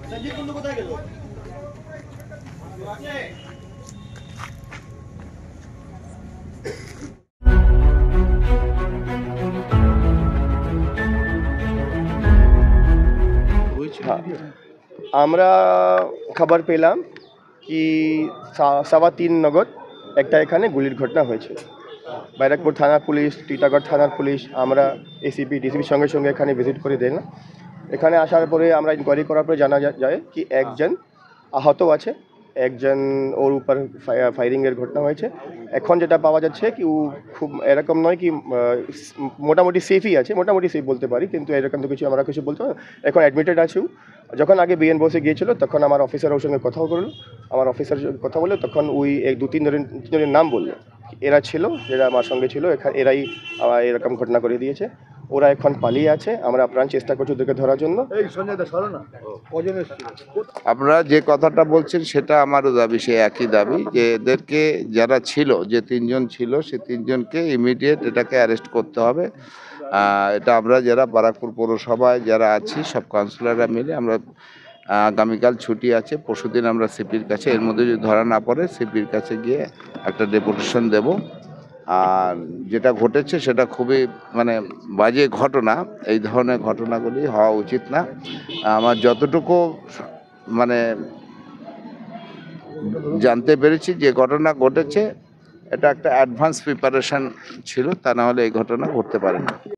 সঞ্জিত কুন্ডু কোথায় গেল? আমরা খবর পেলাম কি 3:15 নগদ একটা এখানে গুলির ঘটনা হয়েছে। बैरकपुर थाना पुलिस, टीटागढ़ थाना पुलिस, আমরা एसीपी ডিসিপির সঙ্গে সঙ্গে এখানে ভিজিট করে দিলাম। এখানে আসার পরে আমরা ইনকোয়ারি করার পরে জানা যায় কি একজন আহত আছে, একজন ওর উপর ফায়ারিংয়ের ঘটনা হয়েছে। এখন যেটা পাওয়া যাচ্ছে কি ও খুব এরকম নয় কি মোটামুটি সেফই আছে, মোটামুটি সেফ বলতে পারি, কিন্তু এরকম তো কিছু আমরা কিছু বলতে পারি। এখন অ্যাডমিটেড আছে। যখন আগে বিএন বসে গিয়েছিল তখন আমার অফিসার ওর সঙ্গে কথাও করলো। আমার অফিসার কথা বলে তখন ওই 2-3 জনের নাম বললো, এরা ছিল যারা আমার সঙ্গে ছিল, এরাই এরকম ঘটনা করে দিয়েছে। ওরা এখন পালিয়ে আছে, আমরা আপ্রাণ চেষ্টা করছি ওদেরকে ধরার জন্য। আপনারা যে কথাটা বলছেন সেটা আমারও দাবি, সে একই দাবি যে এদেরকে যারা ছিল, যে 3 জন ছিল, সে 3 জনকে ইমিডিয়েট এটাকে অ্যারেস্ট করতে হবে। এটা আমরা যারা বারাকপুর পৌরসভায় যারা আছি সব কাউন্সিলররা মিলে আমরা আগামীকাল ছুটি আছে, পরশুদিন আমরা সিপির কাছে, এর মধ্যে যদি ধরা না পড়ে সিপির কাছে গিয়ে একটা ডেপুটেশন দেব। আর যেটা ঘটেছে সেটা খুবই বাজে ঘটনা, এই ধরনের ঘটনাগুলি হওয়া উচিত না। আমার যতটুকু জানতে পেরেছি যে ঘটনা ঘটেছে এটা একটা অ্যাডভান্স প্রিপারেশন ছিল, তা না হলে এই ঘটনা ঘটতে পারে না।